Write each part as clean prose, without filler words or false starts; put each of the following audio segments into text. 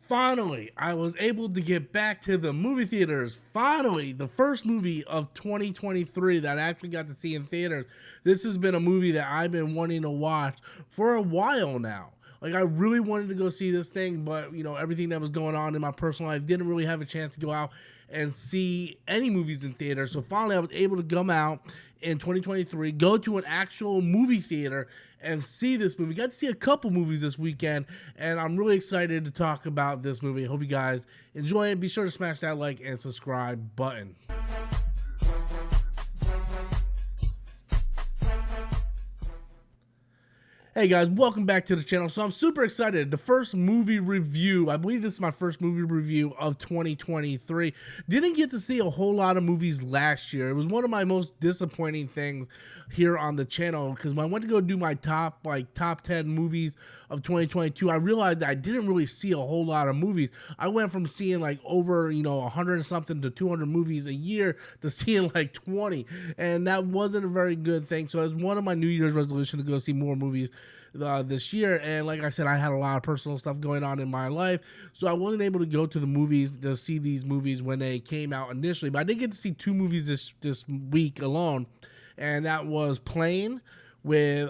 Finally, I was able to get back to the movie theaters. Finally, the first movie of 2023 that I actually got to see in theaters. This has been a movie that I've been wanting to watch for a while now. Like, I really wanted to go see this thing, but everything that was going on in my personal life didn't really have a chance to go out and see any movies in theaters. So finally, I was able to come out in 2023, go to an actual movie theater and see this movie. Got to see a couple movies this weekend, and I'm really excited to talk about this movie. Hope you guys enjoy it. Be sure to smash that like and subscribe button. Hey guys, welcome back to the channel. So I'm super excited. The first movie review, I believe this is my first movie review of 2023. Didn't get to see a whole lot of movies last year. It was one of my most disappointing things here on the channel because when I went to go do my top 10 movies of 2022, I realized that I didn't really see a whole lot of movies. I went from seeing like over 100 and something to 200 movies a year to seeing like 20, and that wasn't a very good thing. So it's one of my New Year's resolutions to go see more movies this year, and like I said, I had a lot of personal stuff going on in my life, so I wasn't able to go to the movies to see these movies when they came out initially. But I did get to see two movies this week alone, and that was Plane with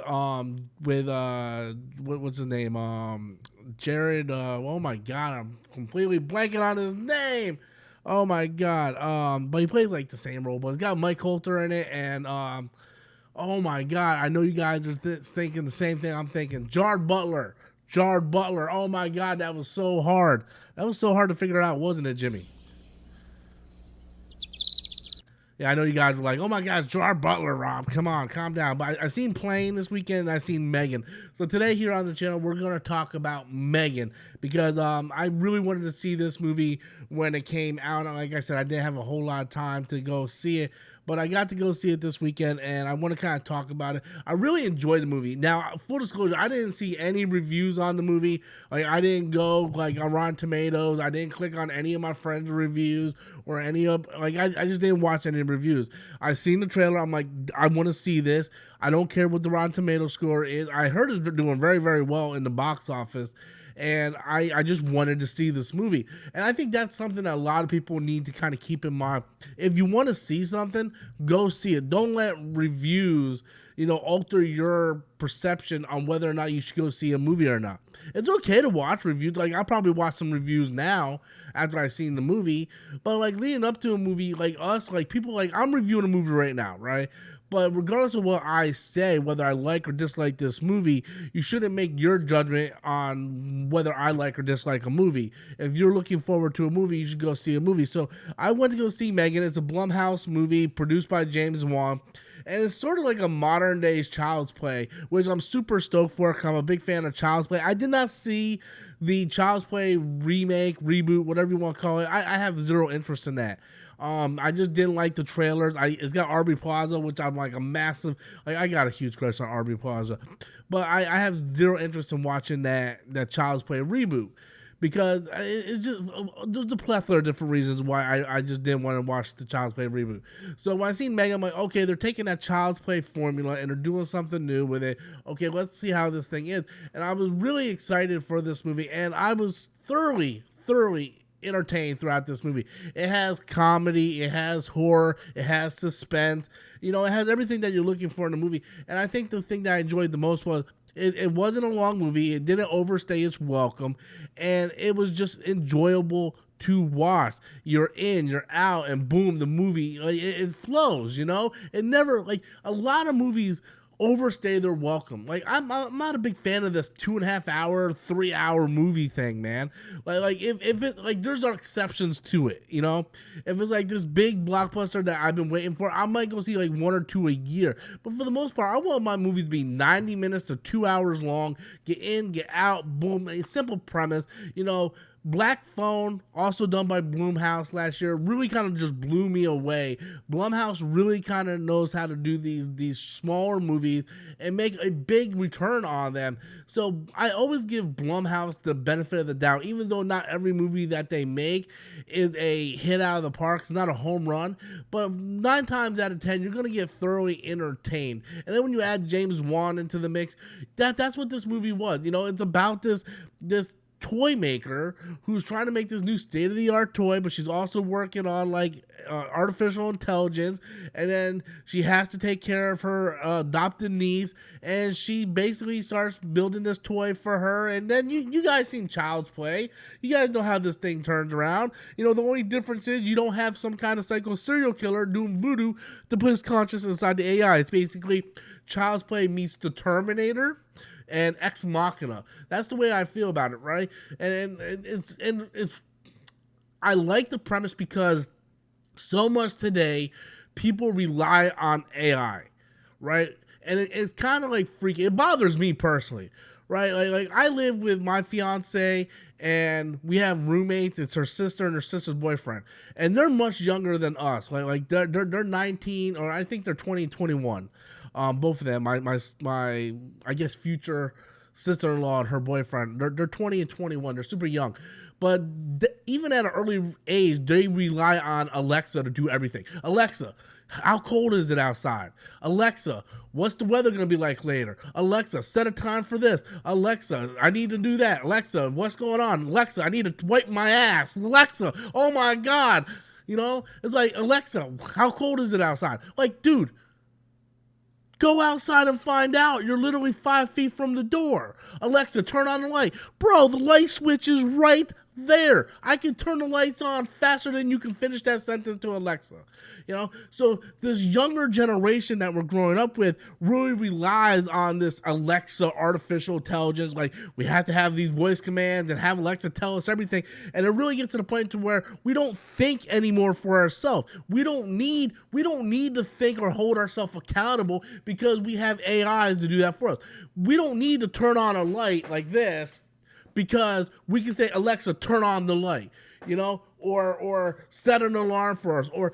what's his name, Jared. Oh my god, I'm completely blanking on his name. Oh my god. But he plays like the same role, but it's got Mike Coulter in it, and oh my god, I know you guys are thinking the same thing I'm thinking. Jared Butler. Jared Butler. Oh my god, that was so hard. That was so hard to figure out, wasn't it, Jimmy? Yeah, I know you guys were like, oh my god, Jared Butler, Rob. Come on, calm down. But I seen Plane this weekend, and I seen M3GAN. So today here on the channel, we're going to talk about M3GAN because I really wanted to see this movie when it came out. And like I said, I didn't have a whole lot of time to go see it, but I got to go see it this weekend, and I want to kind of talk about it. I really enjoyed the movie. Now, full disclosure, I didn't see any reviews on the movie. Like, I didn't go like on Rotten Tomatoes. I didn't click on any of my friends' reviews or any of I just didn't watch any reviews. I seen the trailer. I'm like, I want to see this. I don't care what the Rotten Tomato score is. I heard it's doing very, very well in the box office, and I just wanted to see this movie. And I think that's something that a lot of people need to kind of keep in mind. If you want to see something, go see it. Don't let reviews, alter your perception on whether or not you should go see a movie or not. It's okay to watch reviews. Like, I'll probably watch some reviews now after I've seen the movie, but like leading up to a movie, like us, like people, like I'm reviewing a movie right now, right? But regardless of what I say, whether I like or dislike this movie, you shouldn't make your judgment on whether I like or dislike a movie. If you're looking forward to a movie, you should go see a movie. So I went to go see M3GAN. It's a Blumhouse movie produced by James Wan. And it's sort of like a modern day Child's Play, which I'm super stoked for because I'm a big fan of Child's Play. I did not see the Child's Play remake, reboot, whatever you want to call it. I have zero interest in that. I just didn't like the trailers. It's got Aubrey Plaza, which I'm like a massive, like I got a huge crush on Aubrey Plaza, but I have zero interest in watching that Child's Play reboot because it's just there's a plethora of different reasons why I just didn't want to watch the Child's Play reboot. So when I seen M3GAN, I'm like, okay, they're taking that Child's Play formula and they're doing something new with it. Okay, let's see how this thing is. And I was really excited for this movie, and I was thoroughly entertained throughout this movie. It has comedy, it has horror, it has suspense. It has everything that you're looking for in a movie. And I think the thing that I enjoyed the most was it wasn't a long movie. It didn't overstay its welcome, and it was just enjoyable to watch. You're in, you're out, and boom, the movie it flows. It never, like a lot of movies overstay their welcome. Like I'm not a big fan of this 2.5 hour, 3 hour movie thing, man. Like if it, like there's exceptions to it, If it's like this big blockbuster that I've been waiting for, I might go see like one or two a year. But for the most part, I want my movies to be 90 minutes to 2 hours long. Get in, get out, boom. A simple premise, Black Phone, also done by Blumhouse last year, really kind of just blew me away. Blumhouse really kind of knows how to do these smaller movies and make a big return on them. So I always give Blumhouse the benefit of the doubt, even though not every movie that they make is a hit out of the park. It's not a home run, but 9 times out of 10, you're going to get thoroughly entertained. And then when you add James Wan into the mix, that's what this movie was. It's about this toy maker who's trying to make this new state-of-the-art toy, but she's also working on like artificial intelligence, and then she has to take care of her adopted niece, and she basically starts building this toy for her. And then you guys seen Child's Play, you guys know how this thing turns around. The only difference is you don't have some kind of psycho serial killer doing voodoo to put his conscience inside the AI. It's basically Child's Play meets the Terminator and Ex Machina. That's the way I feel about it, right? And it's I like the premise because so much today people rely on AI, right? And it's kind of like freaky. It bothers me personally, right? Like I live with my fiance and we have roommates. It's her sister and her sister's boyfriend, and they're much younger than us. Like they're 19, or I think they're 20 and 21. Both of them, my I guess future sister-in-law and her boyfriend, they're 20 and 21. They're super young, but even at an early age, they rely on Alexa to do everything. Alexa, how cold is it outside? Alexa, what's the weather going to be like later? Alexa, set a time for this. Alexa, I need to do that. Alexa, what's going on? Alexa, I need to wipe my ass. Alexa, oh my God. It's like, Alexa, how cold is it outside? Like, dude, go outside and find out. You're literally 5 feet from the door. Alexa, turn on the light. Bro, the light switch is right there. I can turn the lights on faster than you can finish that sentence to Alexa. So this younger generation that we're growing up with really relies on this Alexa artificial intelligence. Like, we have to have these voice commands and have Alexa tell us everything. And it really gets to the point to where we don't think anymore for ourselves. We don't need to think or hold ourselves accountable because we have AIs to do that for us. We don't need to turn on a light like this because we can say, Alexa, turn on the light, or set an alarm for us, or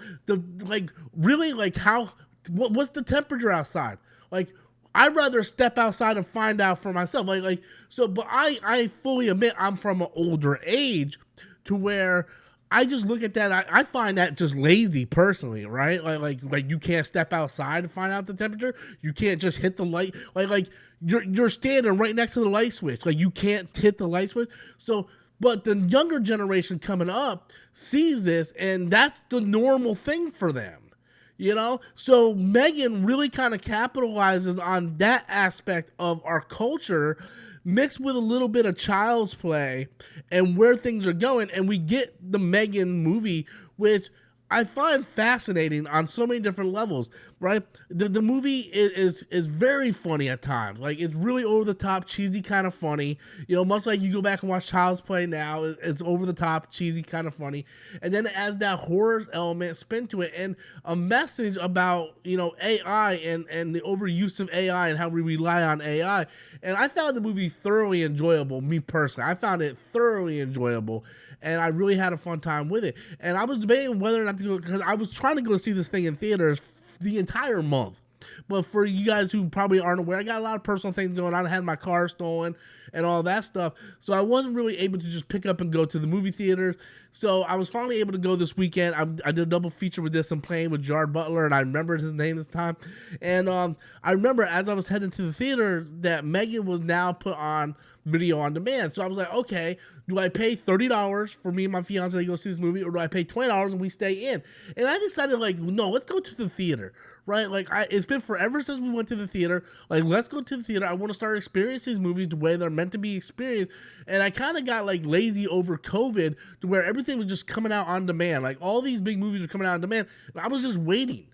what's the temperature outside? Like, I'd rather step outside and find out for myself. But I fully admit I'm from an older age to where I just look at that. I find that just lazy personally, right? Like you can't step outside to find out the temperature. You can't just hit the light. Like you're standing right next to the light switch. Like, you can't hit the light switch. So, but the younger generation coming up sees this, and that's the normal thing for them. So M3GAN really kind of capitalizes on that aspect of our culture, mixed with a little bit of Child's Play and where things are going, and we get the M3GAN movie, which I find fascinating on so many different levels, right? The movie is very funny at times. Like, it's really over the top, cheesy kind of funny. Much like you go back and watch Child's Play now, it's over the top, cheesy kind of funny. And then it adds that horror element spin to it, and a message about, AI and the overuse of AI and how we rely on AI. And I found the movie thoroughly enjoyable, me personally. I found it thoroughly enjoyable, and I really had a fun time with it. And I was debating whether or not to go, because I was trying to go see this thing in theaters the entire month. But for you guys who probably aren't aware, I got a lot of personal things going on. I had my car stolen and all that stuff. So I wasn't really able to just pick up and go to the movie theaters. So I was finally able to go this weekend. I did a double feature with this. I'm playing with Gerard Butler, and I remembered his name this time. And I remember as I was heading to the theater that M3GAN was now put on video on demand. So I was like, okay, do I pay $30 for me and my fiance to go see this movie, or do I pay $20 and we stay in? And I decided, no, let's go to the theater, right? It's been forever since we went to the theater. Let's go to the theater. I want to start experiencing these movies the way they're meant to be experienced. And I kind of got lazy over COVID to where everything was just coming out on demand. All these big movies are coming out on demand, and I was just waiting.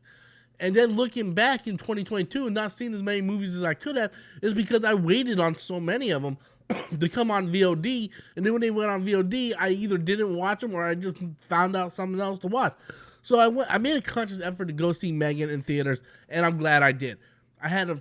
And then looking back in 2022 and not seeing as many movies as I could have is because I waited on so many of them to come on VOD, and then when they went on VOD, I either didn't watch them or I just found out something else to watch. So I made a conscious effort to go see M3GAN in theaters, and I'm glad I did. I had a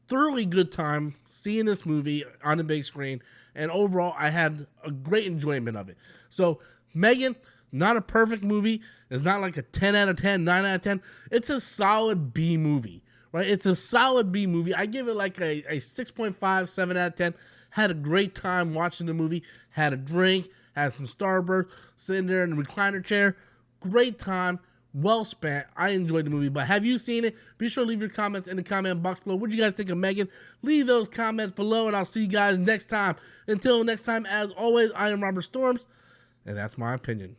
thoroughly good time seeing this movie on the big screen, and overall, I had a great enjoyment of it. So M3GAN, not a perfect movie. It's not like a 10 out of 10, 9 out of 10. It's a solid B movie, right? It's a solid B movie. I give it a 6.5, 7 out of 10. Had a great time watching the movie. Had a drink, had some Starburst, sitting there in the recliner chair. Great time. well spent. I enjoyed the movie, but have you seen it? Be sure to leave your comments in the comment box below. What do you guys think of M3GAN? Leave those comments below, and I'll see you guys next time. Until next time, as always, I am Robert Storms, and that's my opinion.